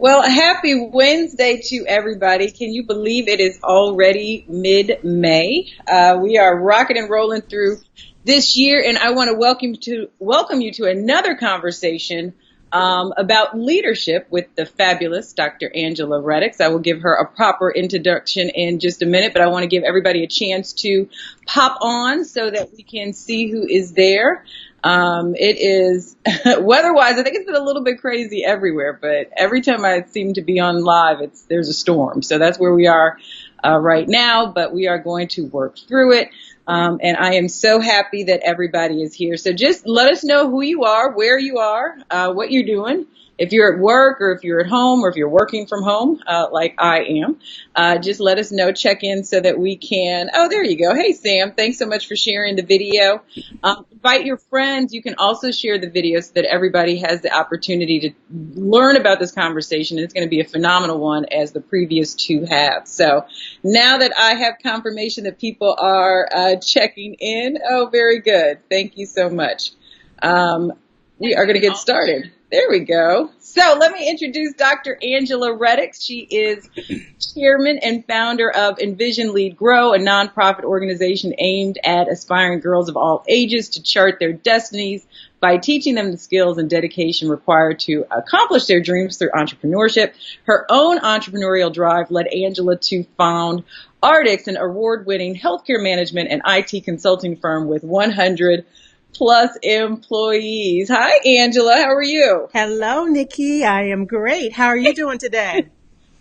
Well, happy Wednesday to everybody. Can you believe it is already mid-May? We are rocking and rolling through this year, and I want to welcome you to another conversation about leadership with the fabulous Dr. Angela Redax. I will give her a proper introduction in just a minute, but I want to give everybody a chance to pop on so that we can see who is there. It is weather-wise, I think it's been a little bit crazy everywhere, but every time I seem to be on live, there's a storm. So that's where we are right now, but we are going to work through it. And I am so happy that everybody is here. So just let us know who you are, where you are, what you're doing. If you're at work or if you're at home or if you're working from home, like I am, just let us know, check in so that we can. Oh, there you go. Hey, Sam, thanks so much for sharing the video. Invite your friends. You can also share the video so that everybody has the opportunity to learn about this conversation. It's going to be a phenomenal one as the previous two have. So now that I have confirmation that people are checking in, oh, very good. Thank you so much. We are going to get started. There we go. So let me introduce Dr. Angela Redax. She is chairman and founder of Envision Lead Grow, a nonprofit organization aimed at aspiring girls of all ages to chart their destinies by teaching them the skills and dedication required to accomplish their dreams through entrepreneurship. Her own entrepreneurial drive led Angela to found Redax, an award-winning healthcare management and IT consulting firm with 100 plus employees. Hi, Angela. How are you? Hello, Nikki. I am great. How are you doing today?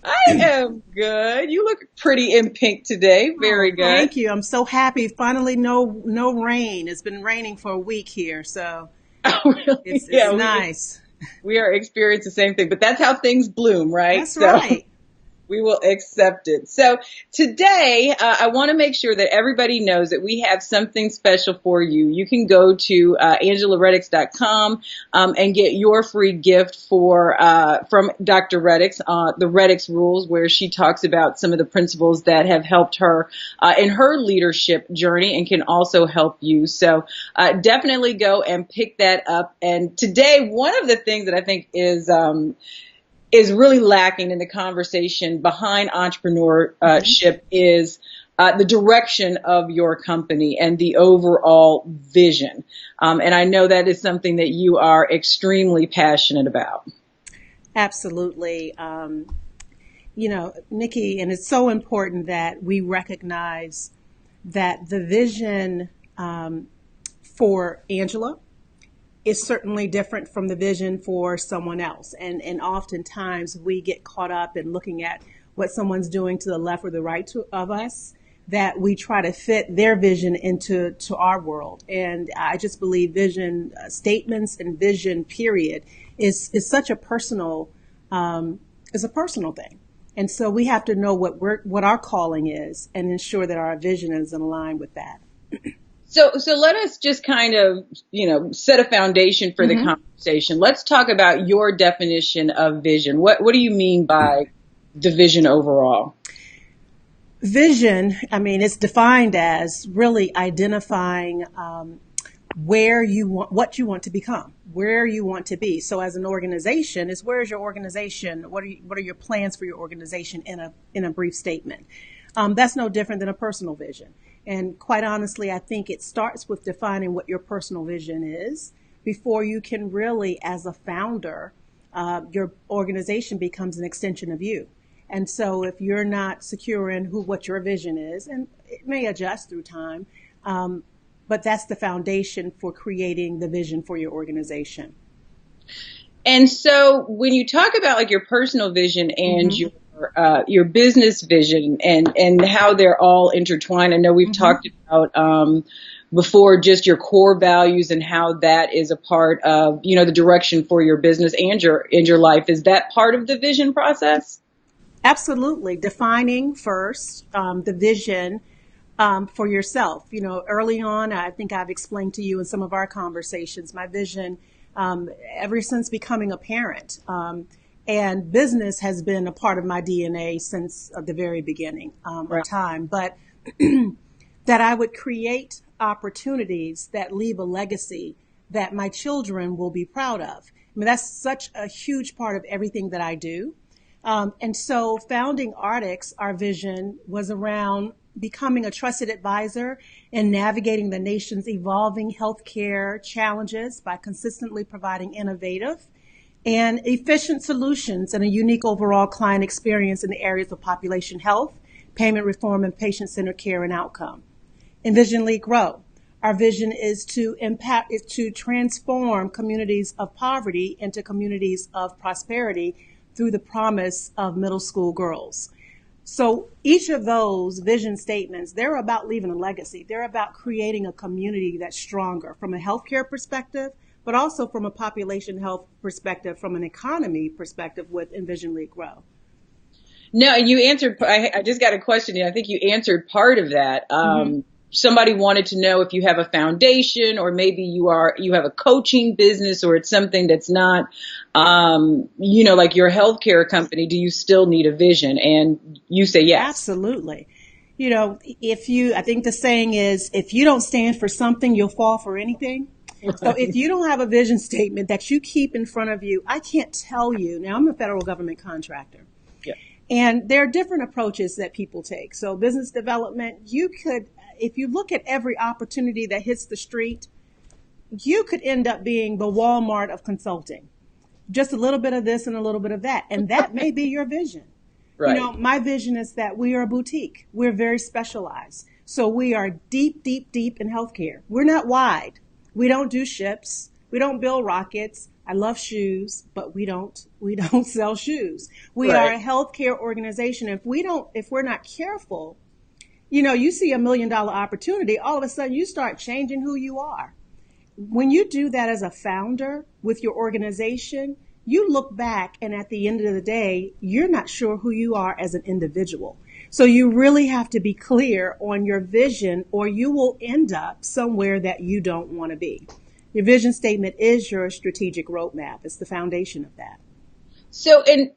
I am good. You look pretty in pink today. Very good. Thank you. I'm so happy. Finally, no rain. It's been raining for a week here, so really? it's nice. We are experiencing the same thing, but that's how things bloom, right? That's right. We will accept it. So today, I want to make sure that everybody knows that we have something special for you. You can go to angelaredax.com and get your free gift from Dr. Redax, the Redax Rules, where she talks about some of the principles that have helped her in her leadership journey and can also help you. So definitely go and pick that up. And today, one of the things that I think is really lacking in the conversation behind entrepreneurship is the direction of your company and the overall vision. And I know that is something that you are extremely passionate about. Absolutely. Nikki, and it's so important that we recognize that the vision for Angela is certainly different from the vision for someone else. And oftentimes we get caught up in looking at what someone's doing to the left or the right of us, that we try to fit their vision into our world. And I just believe vision statements and vision period is such a personal, is a personal thing. And so we have to know what our calling is and ensure that our vision is in line with that. So let us just kind of, set a foundation for the conversation. Let's talk about your definition of vision. What do you mean by the vision overall? Vision, it's defined as really identifying what you want to become, where you want to be. So as an organization, where is your organization? What are your plans for your organization in a brief statement? That's no different than a personal vision. And quite honestly, I think it starts with defining what your personal vision is before you can really, as a founder, your organization becomes an extension of you. And so if you're not secure in what your vision is, and it may adjust through time, but that's the foundation for creating the vision for your organization. And so when you talk about like your personal vision and your business vision and how they're all intertwined. I know we've talked about before just your core values and how that is a part of, the direction for your business and your life. Is that part of the vision process? Absolutely. Defining first the vision for yourself. Early on, I think I've explained to you in some of our conversations, my vision ever since becoming a parent. And business has been a part of my DNA since the very beginning of time. But that I would create opportunities that leave a legacy that my children will be proud of. That's such a huge part of everything that I do. And so founding Redax, our vision was around becoming a trusted advisor and navigating the nation's evolving healthcare challenges by consistently providing innovative and efficient solutions and a unique overall client experience in the areas of population health, payment reform, and patient-centered care and outcome. Envision, Lead, Grow. Our vision is to transform communities of poverty into communities of prosperity through the promise of middle school girls. So each of those vision statements, they're about leaving a legacy. They're about creating a community that's stronger from a healthcare perspective, but also from a population health perspective, from an economy perspective with Envision, Lead, Grow. No, and you answered, I just got a question. I think you answered part of that. Somebody wanted to know if you have a foundation, or maybe you have a coaching business, or it's something that's not, like your healthcare company. Do you still need a vision? And you say yes. Absolutely. I think the saying is, if you don't stand for something, you'll fall for anything. Right. So if you don't have a vision statement that you keep in front of you, I can't tell you. Now, I'm a federal government contractor. Yeah. And there are different approaches that people take. So business development, if you look at every opportunity that hits the street, you could end up being the Walmart of consulting. Just a little bit of this and a little bit of that. And that may be your vision. Right. My vision is that we are a boutique. We're very specialized. So we are deep, deep, deep in healthcare. We're not wide. We don't do ships. We don't build rockets. I love shoes, but we don't sell shoes. We Right. are a healthcare organization. If we're not careful, you see $1 million opportunity, all of a sudden you start changing who you are. When you do that as a founder with your organization, you look back and at the end of the day, you're not sure who you are as an individual. So you really have to be clear on your vision, or you will end up somewhere that you don't want to be. Your vision statement is your strategic roadmap. It's the foundation of that. So, and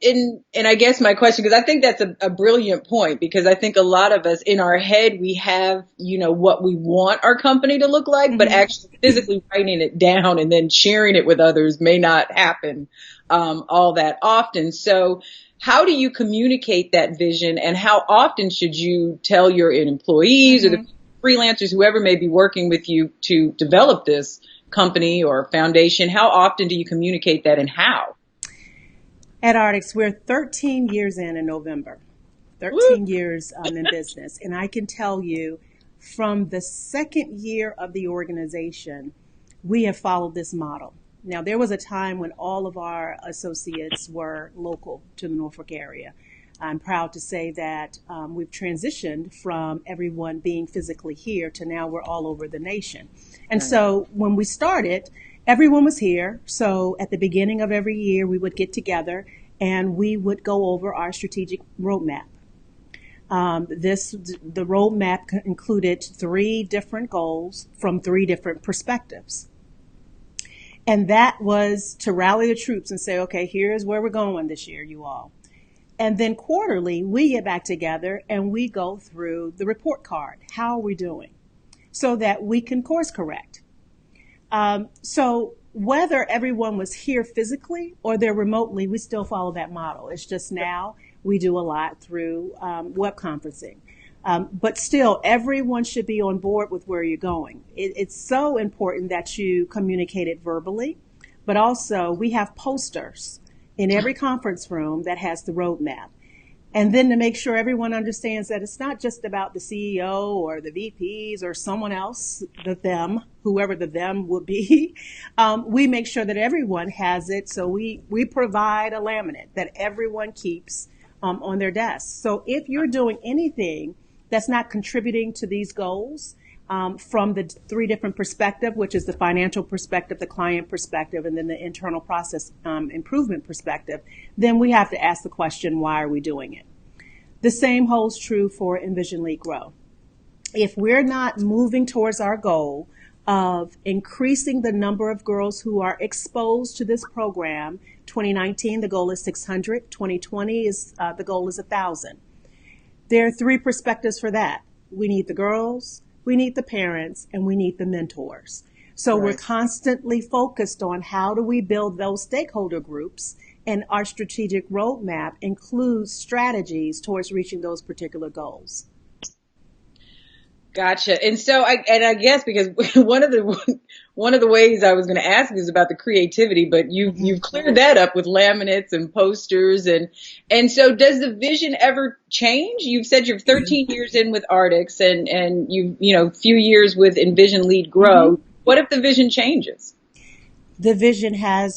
I guess my question, because I think that's a brilliant point, because I think a lot of us in our head, we have, what we want our company to look like, but actually physically writing it down and then sharing it with others may not happen all that often. So how do you communicate that vision, and how often should you tell your employees or the freelancers, whoever may be working with you to develop this company or foundation? How often do you communicate that, and how? At Redax, we're 13 years in November, 13 years in business. And I can tell you from the second year of the organization, we have followed this model. Now, there was a time when all of our associates were local to the Norfolk area. I'm proud to say that we've transitioned from everyone being physically here to now we're all over the nation. And so when we started, everyone was here. So at the beginning of every year, we would get together and we would go over our strategic roadmap. The roadmap included 3 different goals from 3 different perspectives. And that was to rally the troops and say, okay, here's where we're going this year, you all. And then quarterly, we get back together and we go through the report card. How are we doing? So that we can course correct. So whether everyone was here physically or they're remotely, we still follow that model. It's just now we do a lot through web conferencing. But still, everyone should be on board with where you're going. It's so important that you communicate it verbally, but also we have posters in every conference room that has the roadmap. And then to make sure everyone understands that it's not just about the CEO or the VPs or someone else, whoever the them would be. We make sure that everyone has it. So we provide a laminate that everyone keeps on their desk. So if you're doing anything that's not contributing to these goals from the 3 different perspectives, which is the financial perspective, the client perspective, and then the internal process improvement perspective, then we have to ask the question, why are we doing it? The same holds true for Envision, Lead, Grow. If we're not moving towards our goal of increasing the number of girls who are exposed to this program, 2019, the goal is 600. 2020 the goal is 1,000. There are 3 perspectives for that. We need the girls, we need the parents, and we need the mentors. So We're constantly focused on how do we build those stakeholder groups And our strategic roadmap includes strategies towards reaching those particular goals. Gotcha. And so I guess because one of the ways I was going to ask is about the creativity, but you've cleared that up with laminates and posters and so does the vision ever change? You've said you're 13 years in with Redax and few years with Envision Lead Grow. Mm-hmm. What if the vision changes? The vision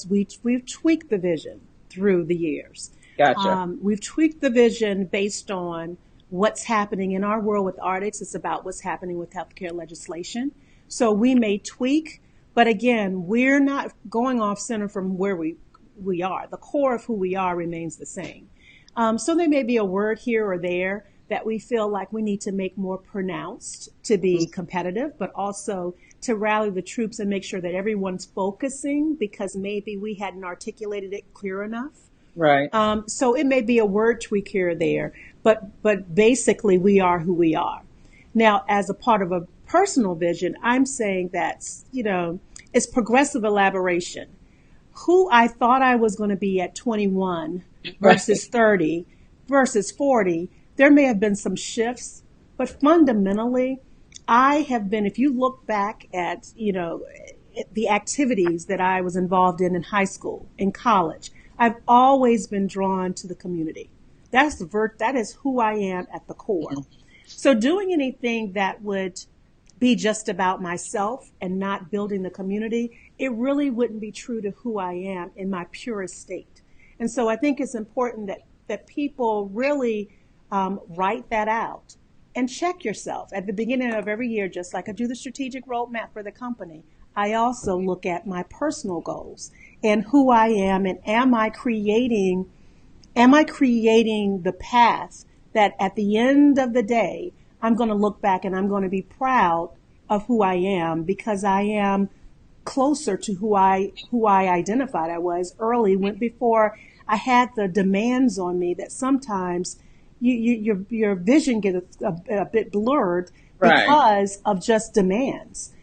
we've tweaked the vision through the years. Gotcha. We've tweaked the vision based on what's happening in our world with Redax. It's about what's happening with healthcare legislation. So we may tweak, but again, we're not going off center from where we are. The core of who we are remains the same. So there may be a word here or there that we feel like we need to make more pronounced to be competitive, but also to rally the troops and make sure that everyone's focusing because maybe we hadn't articulated it clear enough. Right. So it may be a word tweak here or there, but basically we are who we are. Now, as a part of a personal vision, I'm saying that, it's progressive elaboration. Who I thought I was going to be at 21 versus 30 versus 40, there may have been some shifts, but fundamentally, I have been, if you look back at, the activities that I was involved in high school, in college, I've always been drawn to the community. That is who I am at the core. So doing anything that would be just about myself and not building the community, it really wouldn't be true to who I am in my purest state. And so I think it's important that people really write that out and check yourself at the beginning of every year, just like I do the strategic roadmap for the company. I also look at my personal goals and who I am, and am I creating the path that at the end of the day, I'm going to look back and I'm going to be proud of who I am because I am closer to who I identified I was early before I had the demands on me that sometimes your vision gets a bit blurred because of just demands.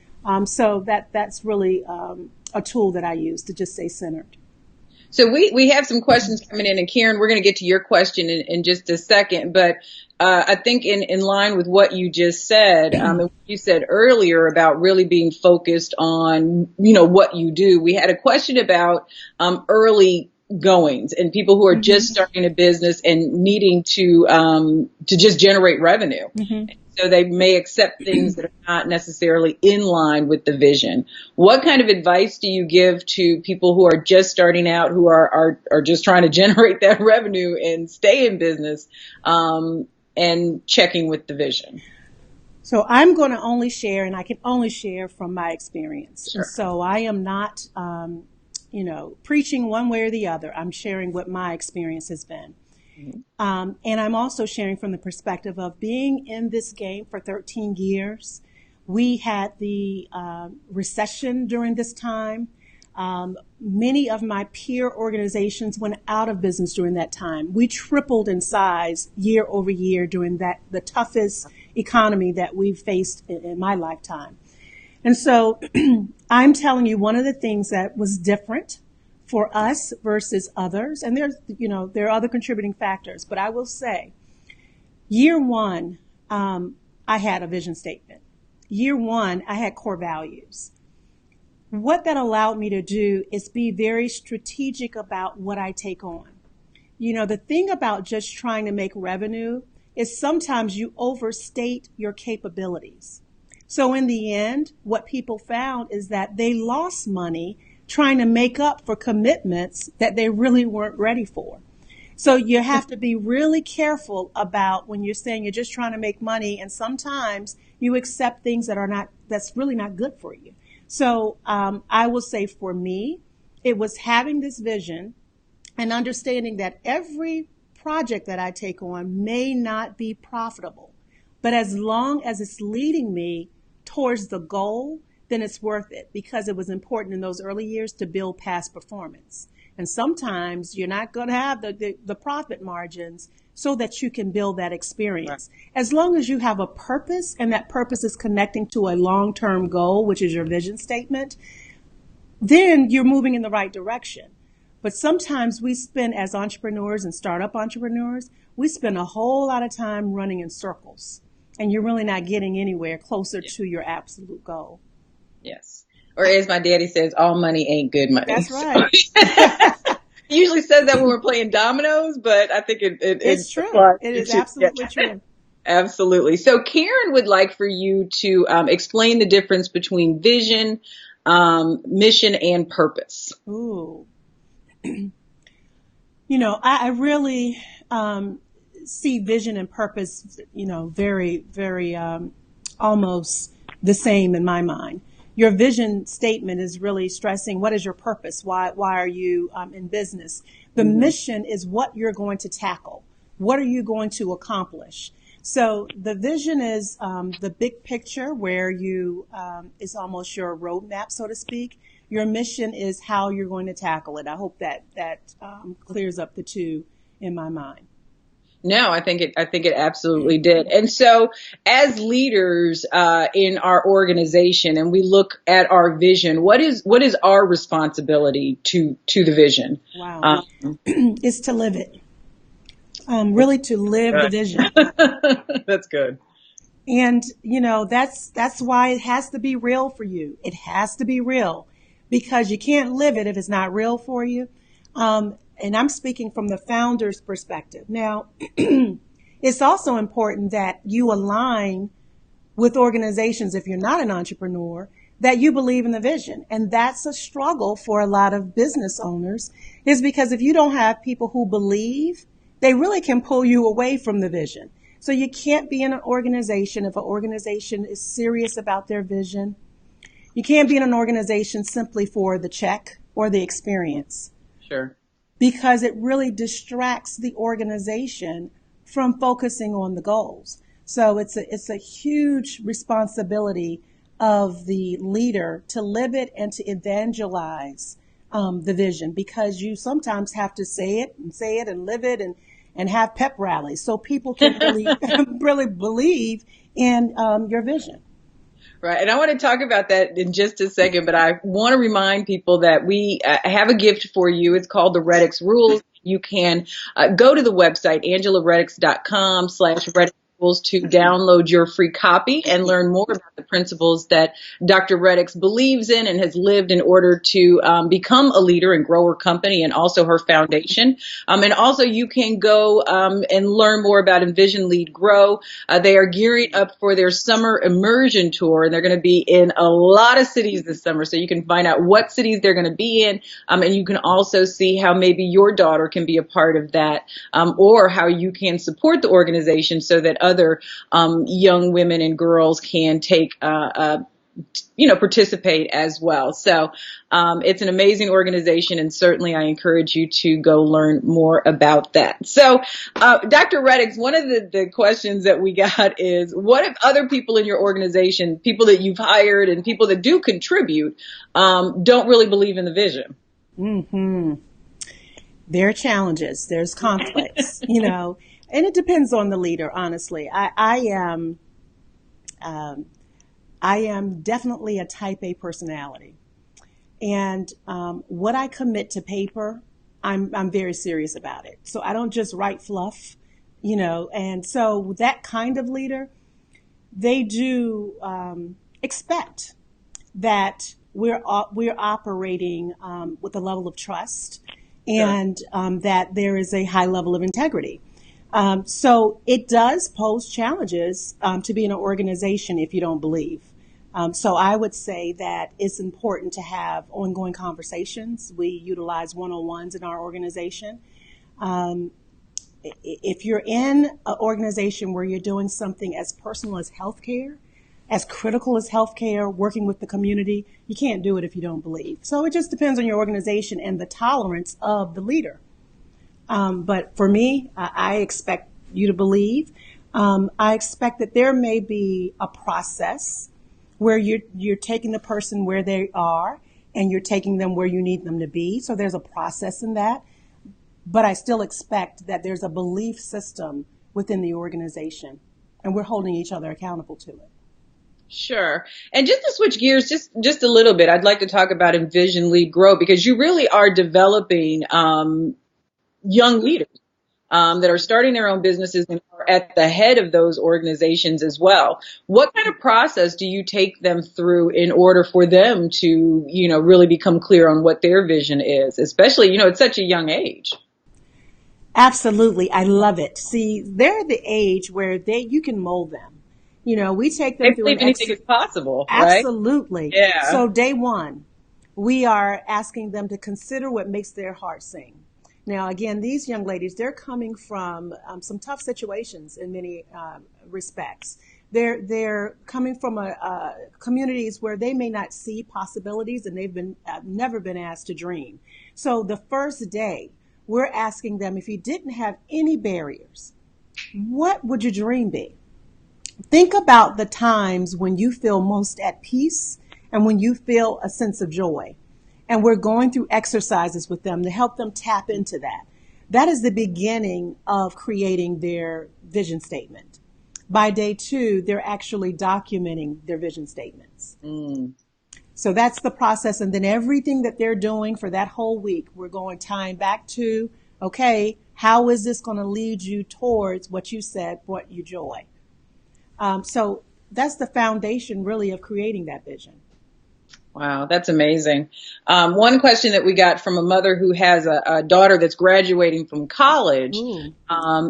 So that's really a tool that I use to just stay centered. So we have some questions coming in, and Karen, we're going to get to your question in just a second. But I think in line with what you just said, you said earlier about really being focused on, what you do. We had a question about early goings and people who are just starting a business and needing to just generate revenue. So they may accept things that are not necessarily in line with the vision. What kind of advice do you give to people who are just starting out, who are just trying to generate that revenue and stay in business, and checking with the vision? So I'm going to only share, and I can only share from my experience. Sure. And so I am not, preaching one way or the other. I'm sharing what my experience has been. And I'm also sharing from the perspective of being in this game for 13 years. We had the recession during this time. Many of my peer organizations went out of business during that time. We tripled in size year over year during the toughest economy that we've faced in my lifetime. And so I'm telling you, one of the things that was different for us versus others, and there are other contributing factors, but I will say, year one, I had a vision statement. Year one, I had core values. What that allowed me to do is be very strategic about what I take on. The thing about just trying to make revenue is sometimes you overstate your capabilities. So in the end, what people found is that they lost money trying to make up for commitments that they really weren't ready for. So you have to be really careful about when you're saying you're just trying to make money, and sometimes you accept things that's really not good for you. So I will say for me, it was having this vision and understanding that every project that I take on may not be profitable, but as long as it's leading me towards the goal, then it's worth it, because it was important in those early years to build past performance. And sometimes you're not going to have the profit margins so that you can build that experience. Right. As long as you have a purpose, and that purpose is connecting to a long-term goal, which is your vision statement, then you're moving in the right direction. But sometimes we spend, as entrepreneurs and startup entrepreneurs, we spend a whole lot of time running in circles, and you're really not getting anywhere closer to your absolute goal. Yes. Or as my daddy says, all money ain't good money. That's right. He usually says that when we're playing dominoes, but I think it's true. It is absolutely true. Absolutely. So Karen would like for you to explain the difference between vision, mission, and purpose. Ooh. I really see vision and purpose, very, very almost the same in my mind. Your vision statement is really stressing what is your purpose? Why are you in business? The mission is what you're going to tackle. What are you going to accomplish? So the vision is the big picture where you is almost your roadmap, so to speak. Your mission is how you're going to tackle it. I hope that clears up the two in my mind. No, I think it absolutely did. And so as leaders in our organization, and we look at our vision, what is our responsibility to the vision? Wow. Is to live it. Really to live the vision. That's good. And, that's why it has to be real for you. It has to be real because you can't live it if it's not real for you. And I'm speaking from the founder's perspective. Now, it's also important that you align with organizations, if you're not an entrepreneur, that you believe in the vision. And that's a struggle for a lot of business owners, is because if you don't have people who believe, they really can pull you away from the vision. So you can't be in an organization if an organization is serious about their vision. You can't be in an organization simply for the check or the experience. Sure. Because it really distracts the organization from focusing on the goals. So it's a huge responsibility of the leader to live it and to evangelize the vision, because you sometimes have to say it and live it and have pep rallies so people can really, really believe in your vision. Right. And I want to talk about that in just a second, but I want to remind people that we have a gift for you. It's called the Redax Rules. You can go to the website, angelaredax.com/Redax Rules, to download your free copy and learn more about the principles that Dr. Redax believes in and has lived in order to become a leader and grow her company and also her foundation. And also you can go and learn more about Envision, Lead, Grow. They are gearing up for their summer immersion tour, and they're going to be in a lot of cities this summer. So you can find out what cities they're going to be in, and you can also see how maybe your daughter can be a part of that, or how you can support the organization so that other young women and girls can take participate as well. So it's an amazing organization, and certainly I encourage you to go learn more about that. So Dr. Redax, one of the questions that we got is, what if other people in your organization, people that you've hired and people that do contribute, don't really believe in the vision? Mm-hmm. There are challenges. There's conflicts, and it depends on the leader, honestly. I am definitely a type A personality. And what I commit to paper, I'm very serious about it. So I don't just write fluff, and so that kind of leader, they do expect that we're operating with a level of trust, and that there is a high level of integrity. So it does pose challenges to be in an organization if you don't believe. So I would say that it's important to have ongoing conversations. We utilize one-on-ones in our organization. If you're in an organization where you're doing something as personal as healthcare, as critical as healthcare, working with the community, you can't do it if you don't believe. So it just depends on your organization and the tolerance of the leader. But for me, I expect you to believe. I expect that there may be a process where you're taking the person where they are and you're taking them where you need them to be. So there's a process in that. But I still expect that there's a belief system within the organization, and we're holding each other accountable to it. Sure. And just to switch gears just a little bit, I'd like to talk about Envision Lead Grow because you really are developing young leaders that are starting their own businesses and are at the head of those organizations as well. What kind of process do you take them through in order for them to, really become clear on what their vision is, especially, at such a young age? Absolutely. I love it. See, they're the age where you can mold them. We take They them through believe an anything is possible, right? absolutely. Yeah. So day one, we are asking them to consider what makes their heart sing. Now, again, these young ladies, they're coming from some tough situations in many respects. They're coming from communities where they may not see possibilities, and they've been never been asked to dream. So the first day, we're asking them, if you didn't have any barriers, what would your dream be? Think about the times when you feel most at peace and when you feel a sense of joy. And we're going through exercises with them to help them tap into that. That is the beginning of creating their vision statement. By day two, they're actually documenting their vision statements. So that's the process. And then everything that they're doing for that whole week, we're going tying back to, okay, how is this going to lead you towards what you said brought you joy? So that's the foundation really of creating that vision. Wow, that's amazing. One question that we got from a mother who has a daughter that's graduating from college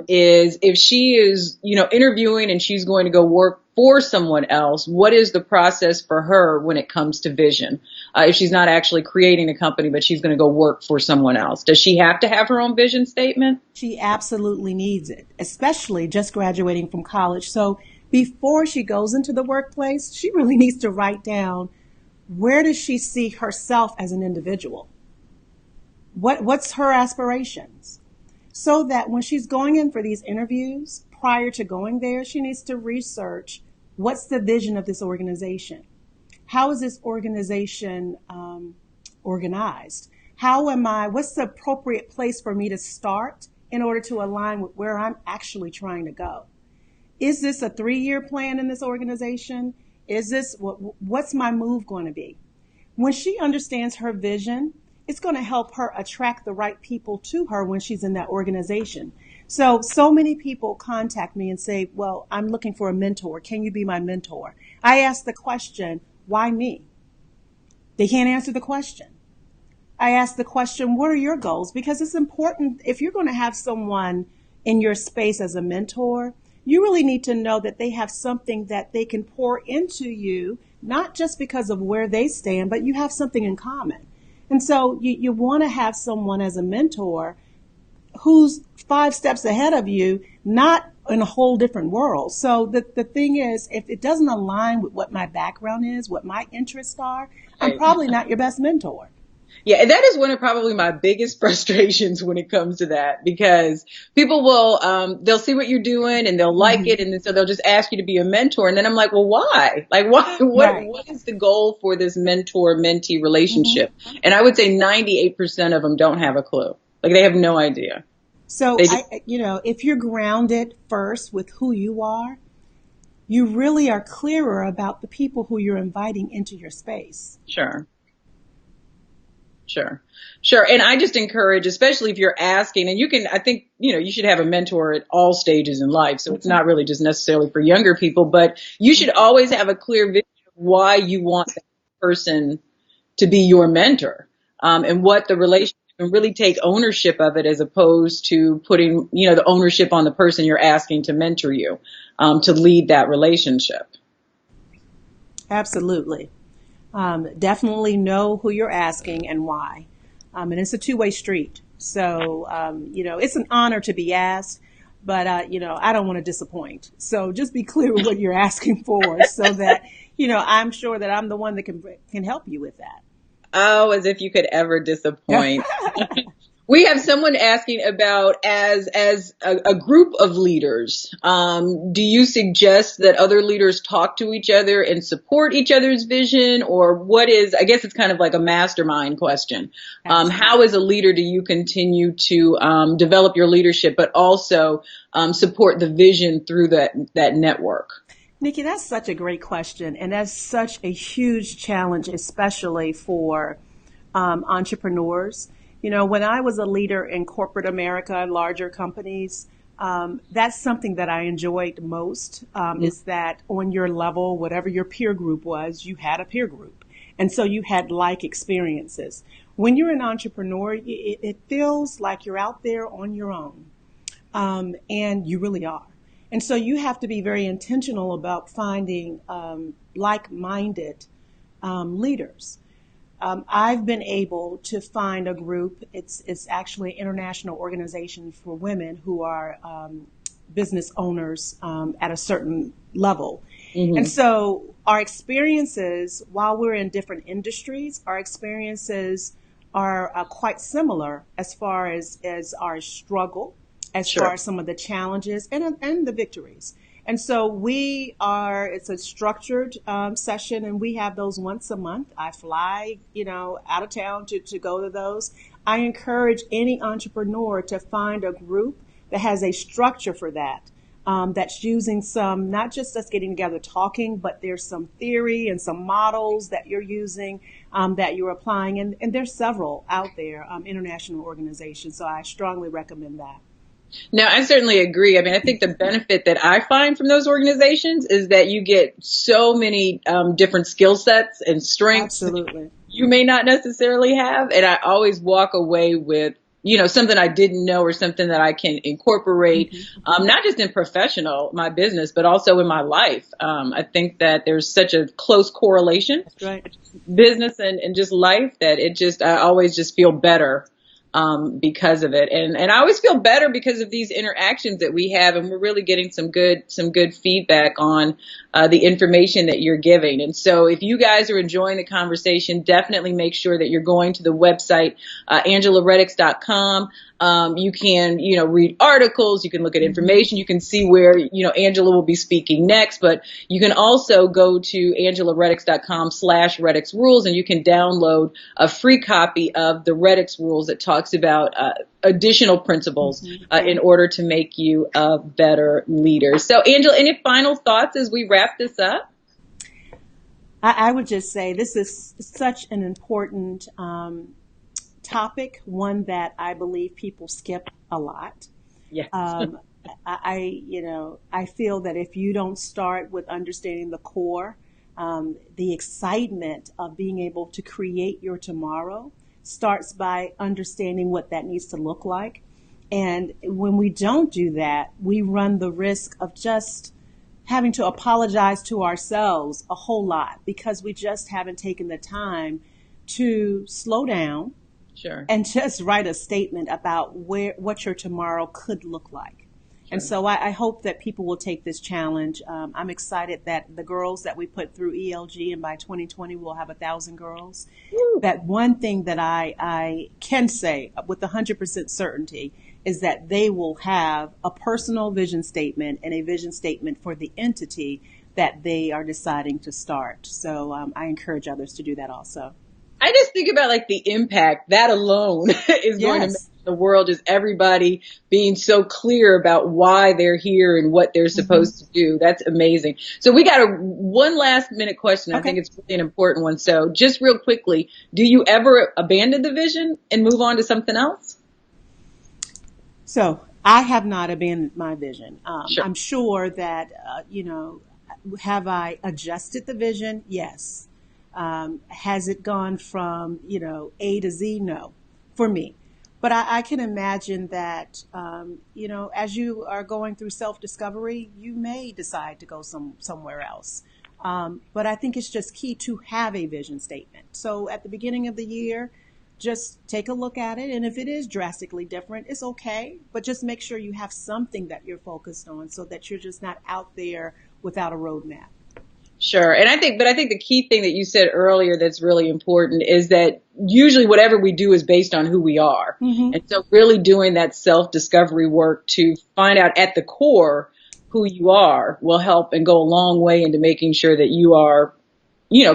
is if she is, interviewing and she's going to go work for someone else, what is the process for her when it comes to vision? If she's not actually creating a company, but she's going to go work for someone else, does she have to have her own vision statement? She absolutely needs it, especially just graduating from college. So before she goes into the workplace, she really needs to write down, where does she see herself as an individual? What's her aspirations? So that when she's going in for these interviews, prior to going there, she needs to research, what's the vision of this organization? How is this organization organized? What's the appropriate place for me to start in order to align with where I'm actually trying to go? Is this a 3-year plan in this organization? What's my move going to be? When she understands her vision, it's going to help her attract the right people to her when she's in that organization. So many people contact me and say, well, I'm looking for a mentor. Can you be my mentor? I ask the question, why me? They can't answer the question. I ask the question, what are your goals? Because it's important, if you're going to have someone in your space as a mentor, you really need to know that they have something that they can pour into you, not just because of where they stand, but you have something in common. And so you want to have someone as a mentor who's 5 steps ahead of you, not in a whole different world. So the thing is, if it doesn't align with what my background is, what my interests are, I'm probably not your best mentor. Yeah, and that is one of probably my biggest frustrations when it comes to that, because people will, they'll see what you're doing and they'll like it. And then so they'll just ask you to be a mentor. And then I'm like, well, why? Like, why? What is the goal for this mentor-mentee relationship? And I would say 98% of them don't have a clue. Like, they have no idea. So, if you're grounded first with who you are, you really are clearer about the people who you're inviting into your space. Sure. And I just encourage, especially if you're asking, and I think, you should have a mentor at all stages in life. So it's not really just necessarily for younger people, but you should always have a clear vision of why you want that person to be your mentor, and what the relationship, and really take ownership of it as opposed to putting, the ownership on the person you're asking to mentor you, to lead that relationship. Absolutely. Definitely know who you're asking and why. And it's a two-way street. So, it's an honor to be asked, but, I don't want to disappoint. So just be clear with what you're asking for so that, I'm sure that I'm the one that can help you with that. Oh, as if you could ever disappoint. We have someone asking about, as a group of leaders, do you suggest that other leaders talk to each other and support each other's vision? Or I guess it's kind of like a mastermind question. How as a leader do you continue to develop your leadership, but also support the vision through that network? Nikki, that's such a great question. And that's such a huge challenge, especially for entrepreneurs. You know, when I was a leader in corporate America, larger companies, that's something that I enjoyed most, is that on your level, whatever your peer group was, you had a peer group. And so you had like experiences. When you're an entrepreneur, it feels like you're out there on your own, and you really are. And so you have to be very intentional about finding like-minded leaders. I've been able to find a group. It's actually an international organization for women who are business owners at a certain level. Mm-hmm. And so our experiences, while we're in different industries, our experiences are quite similar as far as our struggle, as far as some of the challenges and the victories. And so it's a structured session, and we have those once a month. I fly, out of town to go to those. I encourage any entrepreneur to find a group that has a structure for that, that's using some, not just us getting together talking, but there's some theory and some models that you're using, that you're applying. And there's several out there, international organizations. So I strongly recommend that. No, I certainly agree. I mean, I think the benefit that I find from those organizations is that you get so many different skill sets and strengths Absolutely. you may not necessarily have. And I always walk away with, something I didn't know or something that I can incorporate, not just in my business, but also in my life. I think that there's such a close correlation, That's right, business and just life, that I always just feel better because of it. And I always feel better because of these interactions that we have, and we're really getting some good feedback on the information that you're giving. And so if you guys are enjoying the conversation, definitely make sure that you're going to the website, angelaredax.com. You can, read articles, you can look at information, you can see where, Angela will be speaking next, but you can also go to angelaredax.com/Redax Rules, and you can download a free copy of the Redax Rules that talks about additional principles in order to make you a better leader. So, Angela, any final thoughts as we wrap this up? I would just say this is such an important topic, one that I believe people skip a lot. Yes. I feel that if you don't start with understanding the core, the excitement of being able to create your tomorrow starts by understanding what that needs to look like. And when we don't do that, we run the risk of just having to apologize to ourselves a whole lot because we just haven't taken the time to slow down. Sure. And just write a statement about what your tomorrow could look like. Sure. And so I hope that people will take this challenge. I'm excited that the girls that we put through ELG, and by 2020 we'll have 1,000 girls. Woo. That one thing that I can say with 100% certainty is that they will have a personal vision statement and a vision statement for the entity that they are deciding to start. So I encourage others to do that also. I just think about the impact that alone is going to make the world, is everybody being so clear about why they're here and what they're supposed to do. That's amazing. So we got one last minute question. I think it's really an important one. So just real quickly, do you ever abandon the vision and move on to something else? So I have not abandoned my vision. Sure. I'm sure that, have I adjusted the vision? Yes. Has it gone from, A to Z? No, for me. But I can imagine that, as you are going through self-discovery, you may decide to go somewhere else. But I think it's just key to have a vision statement. So at the beginning of the year, just take a look at it. And if it is drastically different, it's okay. But just make sure you have something that you're focused on so that you're just not out there without a roadmap. Sure. And I think the key thing that you said earlier that's really important is that usually whatever we do is based on who we are. Mm-hmm. And so really doing that self-discovery work to find out at the core who you are will help and go a long way into making sure that you are,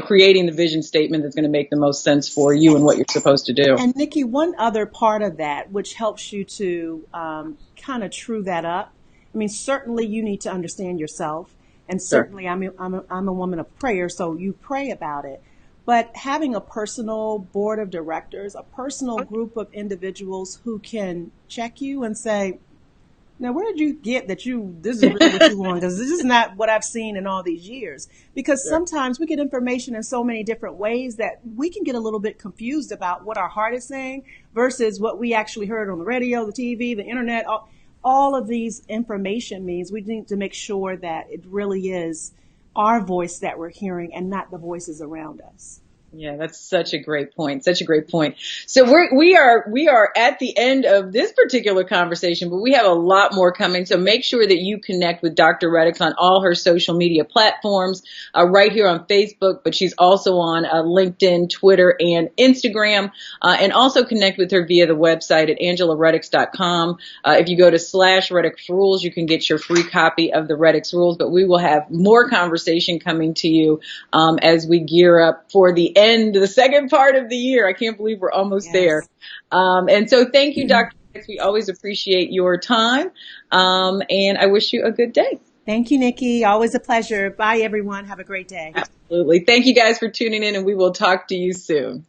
creating the vision statement that's going to make the most sense for you and what you're supposed to do. And Nikki, one other part of that, which helps you to kind of true that up. I mean, certainly you need to understand yourself. And Sure. certainly I'm a woman of prayer, so you pray about it. But having a personal board of directors, a personal group of individuals who can check you and say, now, where did you get that this is really what you want? Because this is not what I've seen in all these years. Because Sure. sometimes we get information in so many different ways that we can get a little bit confused about what our heart is saying versus what we actually heard on the radio, the TV, the internet. All of these information means we need to make sure that it really is our voice that we're hearing and not the voices around us. Yeah, that's such a great point. Such a great point. So we are at the end of this particular conversation, but we have a lot more coming. So make sure that you connect with Dr. Redax on all her social media platforms, right here on Facebook, but she's also on LinkedIn, Twitter, and Instagram, and also connect with her via the website at angelaredax.com. If you go to /Redax Rules, you can get your free copy of the Redax Rules, but we will have more conversation coming to you as we gear up for the second part of the year. I can't believe we're almost there. And so thank you, Dr. Redax. We always appreciate your time. And I wish you a good day. Thank you, Nikki. Always a pleasure. Bye, everyone. Have a great day. Absolutely. Thank you guys for tuning in, and we will talk to you soon.